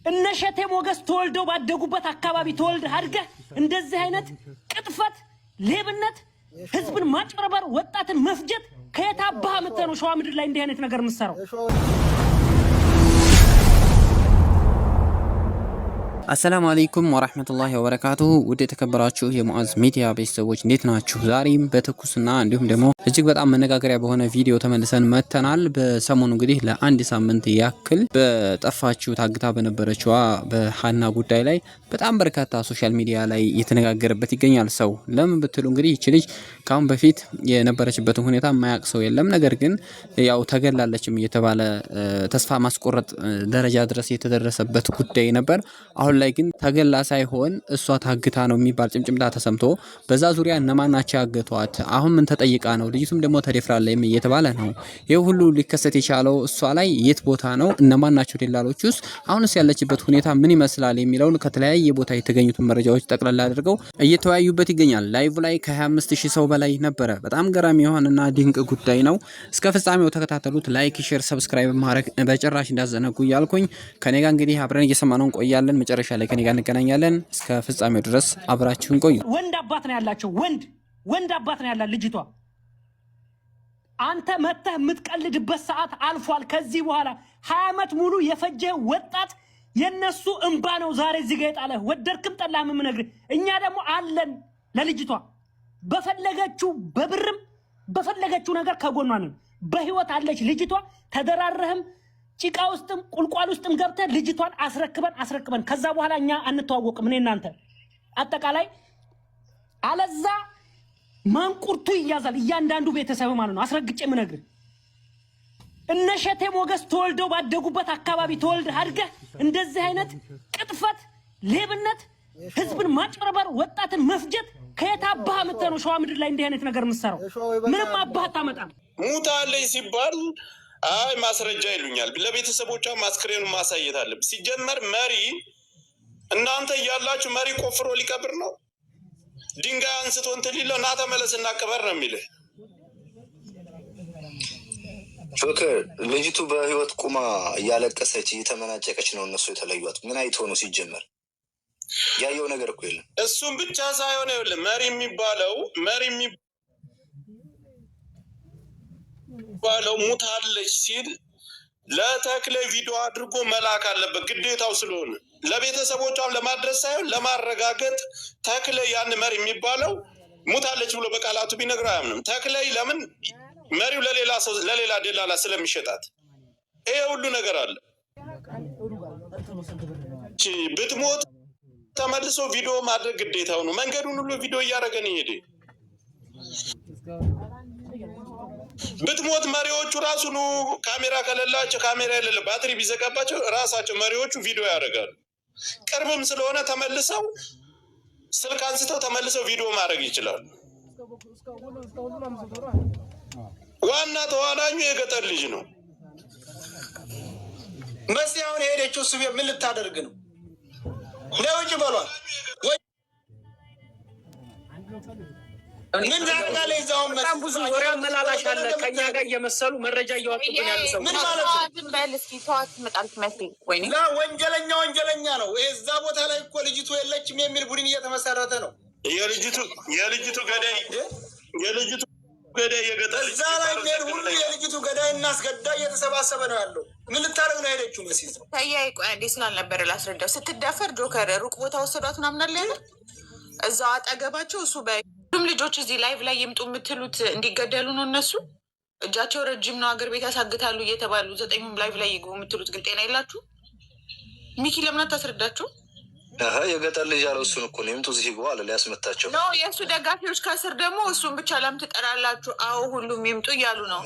እነሸቴ ሞገስ ተወልደው ባደጉበት አካባቢ ተወልደህ አድገህ እንደዚህ አይነት ቅጥፈት ሌብነት ህዝብን ማጭበርበር ወጣትን መፍጀት ከየታባህ መተነው ሸዋ ምድር ላይ እንዲህ አይነት ነገር መስራው السلام عليكم ورحمة الله وبركاته ودي تكبراتشو هي معاذ ميديا ቤተሰቦች እንዴት ናችሁ ዛሬም በተኩስና እንዲሁም ደግሞ እጅግ በጣም መነጋገሪያ በሆነ ቪዲዮ ተመልሰን መተናል በሰሞኑ እንግዲህ ለአንድ ሳምንት ያክል በጠፋችው ታግታ በነበረችው በሃና ጉዳይ ላይ በጣም በርካታ ሶሻል ሚዲያ ላይ እየተነጋገረበት ይገኛል ሰው ለምን ብትሉ እንግዲህ እቺ ልጅ ካሁን በፊት የነበረችበትን ሁኔታ ማያቅ ሰው የለም ነገር ግን ያው ተገላለችም እየተባለ ተስፋ ማስቆረጥ ደረጃ ድረስ የተደረሰበት ጉዳይ ነበር አሁን ላይ ግን ተገላ ሳይሆን እሷ ታግታ ነው የሚባል ጭምጭምታ ተሰምቶ በዛ ዙሪያ እነማን ናቸው ያገቷት አሁን ምን ተጠይቃ ነው ልጅቱም ደግሞ ተደፍራለች እየተባለ ነው ይሄ ሁሉ ሊከሰት የቻለው እሷ ላይ የት ቦታ ነው እነማን ናቸው ደላሎቹስ አሁንስ ያለችበት ሁኔታ ምን ይመስላል የሚለውን ከተለያየ ቦታ የተገኙት መረጃዎች ጠቅላላ አድርገው እየተወያዩበት ይገኛል ላይቭ ላይ ከ25000 ሰው በላይ ነበር በጣም ገራሚ የሆነና ድንቅ ጉዳይ ነው እስከ ፍጻሜው ተከታተሉት ላይክ ሼር ሰብስክራይብ ማድረግ በጭራሽ እንዳዘነጉ ያልኩኝ ከኔ ጋር እንግዲህ አብረን እየሰማነው ቆያለን መጨረሻ ላይ ከኔ ጋር እንገናኛለን እስከ ፍጻሜው ድረስ አብራችሁን ቆዩ ወንድ አባት ነው ያላቸው ወንድ አባት ነው ያላት ልጅቷ አንተ መተህ የምትቀልድበት ሰዓት አልፏል ከዚህ በኋላ 20 አመት ሙሉ የፈጀ ወጣት የነሱ እንባ ነው ዛሬ እዚህ ጋር የጣለ ወደርክም ጠላም ምንነግር እኛ ደግሞ አለን ለልጅቷ በፈለገችው በብርም በፈለገችው ነገር ከጎኗ ነን በህይወት አለች ልጅቷ ተደራረህም ጭቃ ውስጥም ቁልቋል ውስጥም ገብተ ልጅቷን አስረክበን ከዛ በኋላ እኛ አንተዋወቅም እኔ እናንተ አጠቃላይ አለዛ ማንቁርቱ ይያዛል እያንዳንዱ ቤተሰብ ማለት ነው አስረግጬ ምነግር እነሸቴ ሞገስ ተወልደው ባደጉበት አካባቢ ተወልደህ አድገህ እንደዚህ አይነት ቅጥፈት ሌብነት ህዝብን ማጭበርበር ወጣትን መፍጀት ከየታባህ መተነው ሸዋ ምድር ላይ እንዲህ አይነት ነገር መስራው ምንም አባህ ታመጣም ሙታለይ ሲባል አይ ማስረጃ ይሉኛል ለቤተሰቦቿ ማስክሬኑ ማሳየት አለብ ሲጀመር መሪ እናንተ ያላችሁ መሪ ቆፍሮ ሊቀብር ነው ድንጋይ አንስቶ እንትን ሊለው ና ተመለስና ቀበር ነው የሚልህ ፍቅር ልጅቱ በህይወት ቁማ እያለቀሰች እየተመናጨቀች ነው እነሱ የተለዩት ምን አይቶ ነው ሲጀመር ያየው ነገር እኮ የለም እሱም ብቻ ሳይሆን ይኸውልህ መሪ የሚባለው ሙታለች ሲል ለተክለ ቪዲዮ አድርጎ መላክ አለበት ግዴታው ስለሆነ ለቤተሰቦቿም ለማድረስ ሳይሆን ለማረጋገጥ ተክለ ያን መሪ የሚባለው ሙታለች ብሎ በቃላቱ ቢነግረው አያምንም ተክለ ለምን መሪው ለሌላ ሰው ለሌላ ደላላ ስለሚሸጣት ይሄ ሁሉ ነገር አለ ብትሞት ተመልሶ ቪዲዮ ማድረግ ግዴታው ነው መንገዱን ሁሉ ቪዲዮ እያደረገን ይሄድ ብትሞት መሪዎቹ ራሱ ነው ካሜራ ከሌላቸው ካሜራ የሌለ ባትሪ ቢዘጋባቸው ራሳቸው መሪዎቹ ቪዲዮ ያደርጋሉ ቅርብም ስለሆነ ተመልሰው ስልክ አንስተው ተመልሰው ቪዲዮ ማድረግ ይችላሉ ዋና ተዋናኙ የገጠር ልጅ ነው መስያውን ሄደችው እሱ ምን ልታደርግ ነው ለውጭ በሏል ምን ታደርጋለህ ይዛውን በጣም ብዙ ወሬው መላላሽ አለ ከኛ ጋር እየመሰሉ መረጃ እያወጡብን ያሉ ሰው ምን ማለት ነው በልስኪ ተዋት መጣልት መስል ወይ ነው ወንጀለኛ ነው እዛ ቦታ ላይ እኮ ልጅቱ የለችም የሚል ቡድን እየተመሰረተ ነው የልጅቱ ገዳይ የገጠር እዛ ላይ ሁሉ የልጅቱ ገዳይ እናስገዳይ እየተሰባሰበ ነው ያለው ምን ልታረግ ነው ሄደችው መስይዝ ታያይ ቆይ አንዴ ስላልነበረ ላስረዳው ስትዳፈር ጆከር ሩቅ ቦታ ወሰዷት ምናምን አለ እዛው አጠገባቸው እሱ ሁሉም ልጆች እዚህ ላይቭ ላይ ይምጡ የምትሉት እንዲገደሉ ነው እነሱ እጃቸው ረጅም ነው አገር ቤት ያሳግታሉ እየተባሉ 9ም ላይቭ ላይ ይግቡ የምትሉት ግን ጤና የላችሁ ሚኪ ለምን አታስረዳችሁ የገጠር ልጅ ያለው እሱን እኮ ነው ይምጡ እዚህ ይግቡ አለ ሊያስመታቸው ነው የእሱ ደጋፊዎች ከስር ደግሞ እሱን ብቻ ለምን ትጠራላችሁ አዎ ሁሉም ይምጡ እያሉ ነው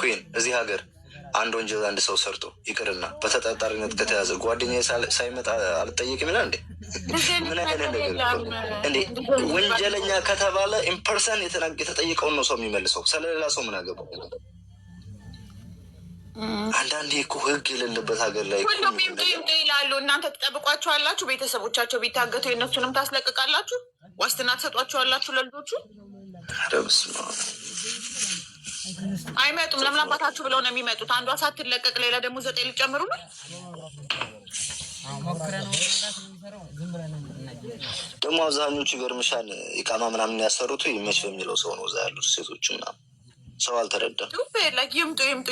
ኩዊን እዚህ ሀገር አንድ ወንጀል አንድ ሰው ሰርቶ ይቅርና በተጠርጣሪነት ከተያዘ ጓደኛዬ ሳይመጣ አልጠየቅም ይላል እንዴ ምን አይነት ነገር እንዴ ወንጀለኛ ከተባለ ኢምፐርሰን የተጠየቀውን ነው ሰው የሚመልሰው ስለሌላ ሰው ምን አገባው አንዳንዴ እኮ ህግ የሌለበት ሀገር ላይ ሁሉም ይምጡ ይላሉ እናንተ ትጠብቋቸዋላችሁ ቤተሰቦቻቸው ቢታገቱ የእነሱንም ታስለቅቃላችሁ ዋስትና ትሰጧቸዋላችሁ ለልጆቹ ረብስማ አይመጡም ለምን አባታችሁ ብለው ነው የሚመጡት አንዷ ሳትለቀቅ ሌላ ደግሞ 9 ልጨምሩ ነው ደግሞ አብዛኞቹ ይገርምሻል ኢቃማ ምናምን ያሰሩት ይመች በሚለው ሰው ነው። እዛ ያሉት ሴቶች ምናምን ሰው አልተረዳም።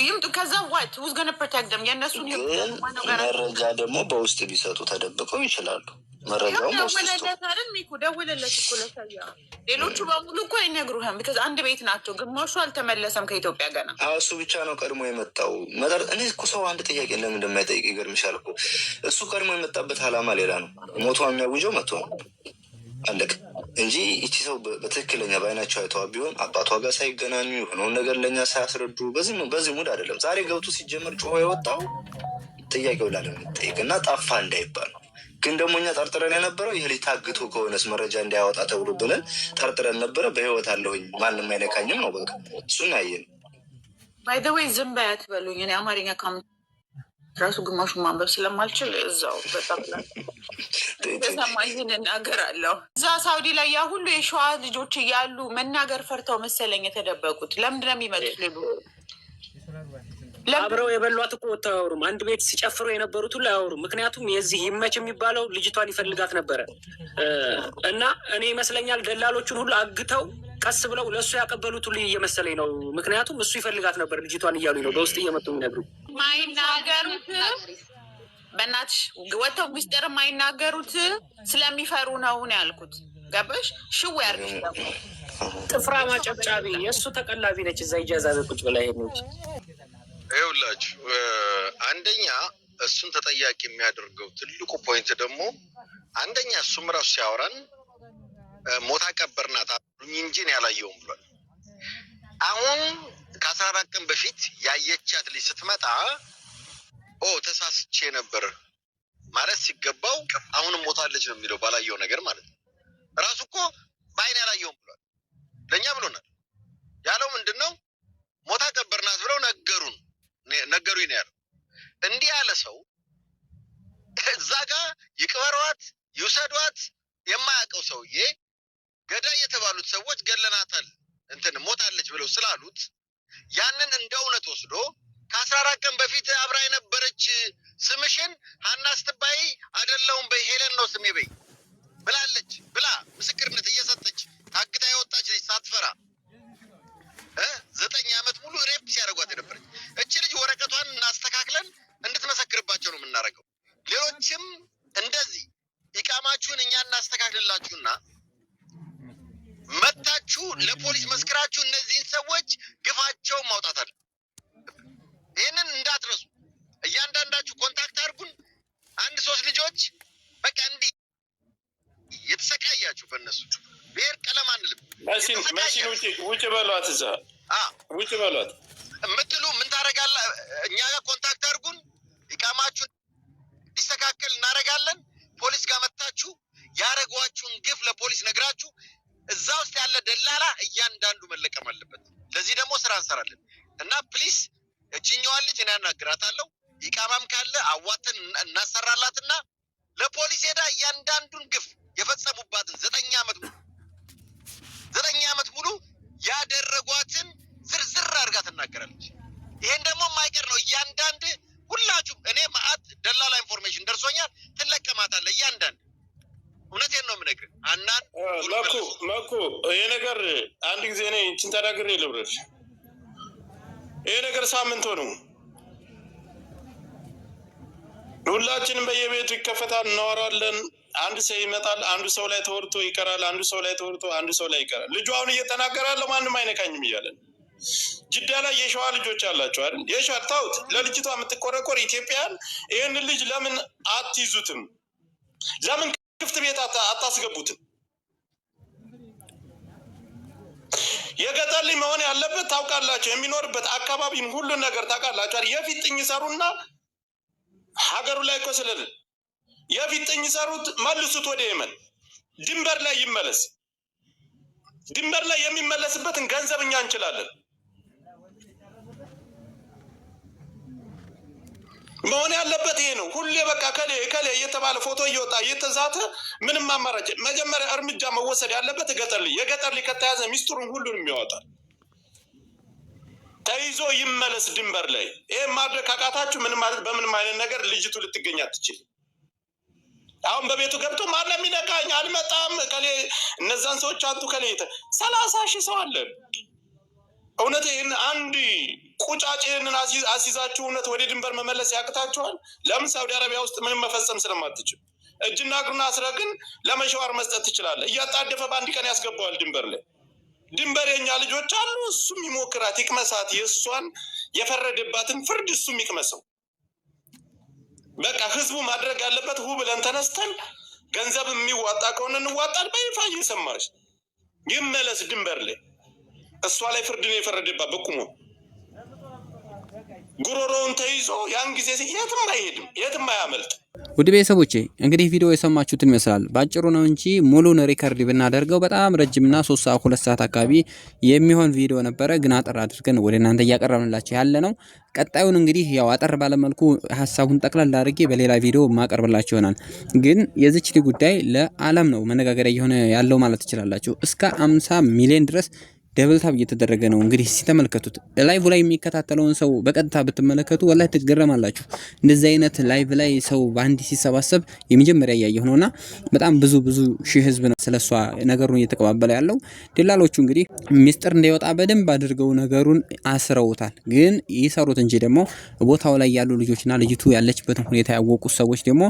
ይምጡ ከዛ ዋት ውዝ ገነ ፕሮቴክት ደም የእነሱን ግን መረጃ ደግሞ በውስጥ ቢሰጡ ተደብቀው ይችላሉ። መረጃውን ደውለለት እኮ ለሰያ ሌሎቹ በሙሉ እኮ አይነግሩህም። ቢካዝ አንድ ቤት ናቸው። ግማሹ አልተመለሰም ከኢትዮጵያ ገና። እሱ ብቻ ነው ቀድሞ የመጣው። እኔ እኮ ሰው አንድ ጥያቄ ለምን እንደማይጠይቅ ይገርምሻል እኮ እሱ ቀድሞ የመጣበት አላማ ሌላ ነው። ሞቷ የሚያውጀው መጥቶ ነው አለቅ እንጂ ይቺ ሰው በትክክለኛ በአይናቸው አይተዋ ቢሆን አባቷ ጋር ሳይገናኙ የሆነውን ነገር ለእኛ ሳያስረዱ በዚህ ሙድ አይደለም። ዛሬ ገብቶ ሲጀመር ጮሆ የወጣው ጥያቄው ላለመጠየቅ እና ጠፋ እንዳይባል ነው። ግን ደግሞ እኛ ጠርጥረን የነበረው ይህ ልጅ ታግቶ ከሆነስ መረጃ እንዳያወጣ ተብሎ ብለን ጠርጥረን ነበረ። በህይወት አለሁኝ ማንም አይነካኝም ነው በቃ እሱን አየን። ባይ ዘ ዌይ ዝም በይ አትበሉኝ። እኔ አማርኛ ራሱ ግማሹን ማንበብ ስለማልችል እዛው በጣም ሰማ ይህን እናገራለሁ። እዛ ሳውዲ ላይ ያ ሁሉ የሸዋ ልጆች እያሉ መናገር ፈርተው መሰለኝ የተደበቁት። ለምንድን ነው የሚመጡት? ሌሉ አብረው የበሏት እኮ አያወሩም። አንድ ቤት ሲጨፍሩ የነበሩት ሁሉ አያወሩም። ምክንያቱም የዚህ ይመች የሚባለው ልጅቷን ይፈልጋት ነበረ እና እኔ ይመስለኛል ደላሎቹን ሁሉ አግተው ቀስ ብለው ለእሱ ያቀበሉት ሁሉ እየመሰለኝ ነው። ምክንያቱም እሱ ይፈልጋት ነበር ልጅቷን እያሉኝ ነው በውስጥ እየመጡ የሚነግሩ ማይናገሩት በእናትሽ ወጥተው ሚስጥር የማይናገሩት ስለሚፈሩ ነው ያልኩት። ገበሽ ሽው ያርግሽ ደግሞ ጥፍራ ማጨብጫቢ የእሱ ተቀላቢ ነች። እዛ ኢጃዛ ቁጭ ብላ ሄድነች። ይኸውላችሁ አንደኛ እሱን ተጠያቂ የሚያደርገው ትልቁ ፖይንት ደግሞ አንደኛ እሱም ራሱ ሲያወራን ሞታ ቀበርናት እንጂን ያላየውም ብሏል። አሁን ከ14 ቀን በፊት ያየቻት ልጅ ስትመጣ ተሳስቼ ነበር ማለት ሲገባው አሁንም ሞታለች ነው የሚለው ባላየው ነገር ማለት ነው። ራሱ እኮ በአይን ያላየውም ብሏል። ለእኛ ብሎናል። ያለው ምንድን ነው? ሞታ ቀበርናት ብለው ነገሩኝ ነው ያለው። እንዲህ ያለ ሰው እዛ ጋር ይቅበሯት ይውሰዷት የማያውቀው ሰውዬ ገዳይ የተባሉት ሰዎች ገለናታል ሞታለች ብለው ስላሉት ያንን እንደ እውነት ወስዶ ከ14 ቀን በፊት አብራ የነበረች ስምሽን ሀና ስትባይ አይደለሁም በይ ሄለን ነው ስሜ በይ ብላለች ብላ ምስክርነት እየሰጠች ታግታ የወጣች ልጅ ሳትፈራ 9 ዓመት ሙሉ ሬፕ ሲያደርጓት የነበረች እቺ ልጅ ወረቀቷን እናስተካክለን እንድትመሰክርባቸው ነው የምናደርገው። ሌሎችም እንደዚህ ኢቃማችሁን እኛ እናስተካክልላችሁና መታችሁ ለፖሊስ መስክራችሁ እነዚህን ሰዎች ግፋቸውን ማውጣት አለ። ይህንን እንዳትረሱ። እያንዳንዳችሁ ኮንታክት አድርጉን። 1-3 ልጆች በቃ እንዲህ የተሰቃያችሁ በእነሱ ብሔር ቀለም አንልም። መሲን ውጭ በሏት፣ እዛ ውጭ በሏት የምትሉ ምን ታደርጋላ? እኛ ጋር ኮንታክት አድርጉን። ኢቃማችሁን እንዲስተካከል እናደርጋለን። ፖሊስ ጋር መታችሁ ያደረጓችሁን ግፍ ለፖሊስ ነግራችሁ እዛ ውስጥ ያለ ደላላ እያንዳንዱ መለቀም አለበት። ለዚህ ደግሞ ስራ እንሰራለን እና ፕሊስ እችኛዋን ልጅ እኔ አናግራታለሁ። ኢቃማም ካለ አዋተን እናሰራላትና ለፖሊስ ሄዳ እያንዳንዱን ግፍ የፈጸሙባትን 9 ዓመት ሙሉ ያደረጓትን ዝርዝር አድርጋ ትናገራለች። ይሄን ደግሞ የማይቀር ነው። እያንዳንድ ሁላችሁም እኔ ማአት ደላላ ኢንፎርሜሽን ደርሶኛል። ትለቀማታለ እያንዳንድ። እውነቴን ነው የምነግርህ። መኩ ይሄ ነገር አንድ ጊዜ እኔ እንትን ተናግሬ ልብረሽ። ይሄ ነገር ሳምንት ሆነው ሁላችንም በየቤቱ ይከፈታል፣ እናወራለን። አንድ ሰው ይመጣል፣ አንዱ ሰው ላይ ተወርቶ ይቀራል፣ አንዱ ሰው ላይ ተወርቶ አንዱ ሰው ላይ ይቀራል። ልጁ አሁን እየተናገራለ ማንም አይነካኝም እያለን ጅዳ ላይ የሸዋ ልጆች አላቸው አይደል? የሸዋ ታውት ለልጅቷ የምትቆረቆር ኢትዮጵያን ይህንን ልጅ ለምን አትይዙትም? ለምን ክፍት ቤት አታስገቡትም? የገጠር ልጅ መሆን ያለበት ታውቃላቸው። የሚኖርበት አካባቢም ሁሉን ነገር ታውቃላቸዋል። የፊጥኝ ሰሩና ሀገሩ ላይ እኮ ስለልን የፊጥኝ ሰሩት መልሱት ወደ የመን ድንበር ላይ ይመለስ። ድንበር ላይ የሚመለስበትን ገንዘብ እኛ እንችላለን። መሆን ያለበት ይሄ ነው። ሁሌ በቃ ከሌ እየተባለ ፎቶ እየወጣ እየተዛተ ምንም አማራጭ። መጀመሪያ እርምጃ መወሰድ ያለበት ገጠር ልጅ። የገጠር ልጅ ከተያዘ ሚስጥሩን ሁሉንም ያወጣል። ተይዞ ይመለስ ድንበር ላይ። ይሄ ማድረግ ካቃታችሁ ምንም ማለት በምንም አይነት ነገር ልጅቱ ልትገኝ አትችልም። አሁን በቤቱ ገብቶ ማንም ይነካኝ አልመጣም ከሌ እነዛን ሰዎች አንቱ ከሌ 30,000 ሰው አለ። እውነት ይህን አንድ ቁጫጭንን አሲዛችሁ እውነት ወደ ድንበር መመለስ ያቅታችኋል? ለምን ሳውዲ አረቢያ ውስጥ ምንም መፈጸም ስለማትችል እጅና እግሩን አስረ ግን ለመሸዋር መስጠት ትችላለህ። እያጣደፈ በአንድ ቀን ያስገባዋል ድንበር ላይ። ድንበር የኛ ልጆች አሉ። እሱም ይሞክራት ይቅመሳት፣ የእሷን የፈረደባትን ፍርድ እሱም ይቅመሰው። በቃ ህዝቡ ማድረግ ያለበት ሁ ብለን ተነስተን ገንዘብ የሚዋጣ ከሆነ እንዋጣል። በይፋ እየሰማሽ ይመለስ ድንበር ላይ። እሷ ላይ ፍርድ ነው የፈረደባት በቁሙ ጉሮሮውን ተይዞ ያን ጊዜ የትም አይሄድም፣ የትም አያመልጥ። ውድ ቤተሰቦቼ እንግዲህ ቪዲዮ የሰማችሁትን ይመስላል። ባጭሩ ነው እንጂ ሙሉን ሪከርድ ብናደርገው በጣም ረጅምና 3 ሰዓት 2 ሰዓት አካባቢ የሚሆን ቪዲዮ ነበረ። ግን አጠር አድርገን ወደ እናንተ እያቀረብንላችሁ ያለ ነው። ቀጣዩን እንግዲህ ያው አጠር ባለመልኩ ሀሳቡን ጠቅላላ አድርጌ በሌላ ቪዲዮ ማቀርብላችሁ ይሆናል። ግን የዚች ጉዳይ ለዓለም ነው መነጋገሪያ እየሆነ ያለው ማለት ትችላላችሁ። እስከ 50 ሚሊዮን ድረስ ደብል ታብ እየተደረገ ነው። እንግዲህ ሲተመልከቱት ላይቭ ላይ የሚከታተለውን ሰው በቀጥታ ብትመለከቱ ወላሂ ትገረማላችሁ። እንደዚህ አይነት ላይቭ ላይ ሰው በአንድ ሲሰባሰብ የመጀመሪያ ያየው ነውና በጣም ብዙ ሺህ ህዝብ ነው ስለሷ ነገሩን እየተቀባበለ ያለው። ደላሎቹ እንግዲህ ሚስጥር እንዳይወጣ በደንብ አድርገው ነገሩን አስረውታል። ግን ይሰሩት እንጂ ደግሞ ቦታው ላይ ያሉ ልጆችና ልጅቱ ያለችበትን ሁኔታ ያወቁ ሰዎች ደግሞ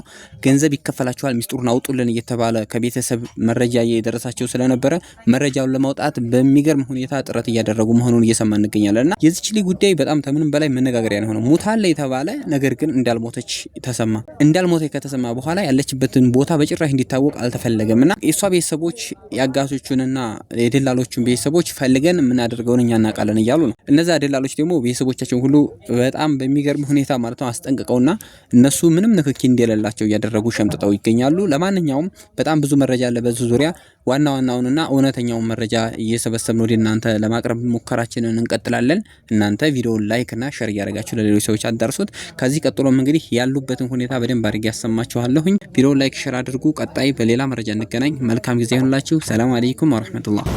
ገንዘብ ይከፈላቸዋል ሚስጥሩን አውጡልን እየተባለ ከቤተሰብ መረጃ እየደረሳቸው ስለነበረ መረጃውን ለማውጣት በሚገርም ሁኔታ ጥረት እያደረጉ መሆኑን እየሰማን እንገኛለንና የዚች ልጅ ጉዳይ በጣም ከምንም በላይ መነጋገሪያ ነው። ሙታለ የተባለ ነገር ግን እንዳልሞተች ተሰማ። እንዳልሞተች ከተሰማ በኋላ ያለችበትን ቦታ በጭራሽ እንዲታወቅ አልተፈለገምና የሷ ቤተሰቦች ያጋቾቹንና የደላሎቹን ቤተሰቦች ፈልገን የምናደርገውን እኛ እናውቃለን እያሉ ነው። እነዛ ደላሎች ደግሞ ቤተሰቦቻቸው ሁሉ በጣም በሚገርም ሁኔታ ማለት ነው አስጠንቅቀውና እነሱ ምንም ንክኪ እንደሌላቸው እያደረጉ ሸምጥጠው ይገኛሉ። ለማንኛውም በጣም ብዙ መረጃ አለ በዚህ ዙሪያ። ዋናውንና እውነተኛውን መረጃ እየሰበሰብን ወደ እናንተ ለማቅረብ ሙከራችንን እንቀጥላለን። እናንተ ቪዲዮውን ላይክ እና ሼር እያደረጋችሁ ለሌሎች ሰዎች አዳርሱት። ከዚህ ቀጥሎም እንግዲህ ያሉበትን ሁኔታ በደንብ አድርጌ ያሰማችኋለሁኝ። ቪዲዮውን ላይክ ሼር አድርጉ። ቀጣይ በሌላ መረጃ እንገናኝ። መልካም ጊዜ ይሁንላችሁ። ሰላም አለይኩም ወራህመቱላህ።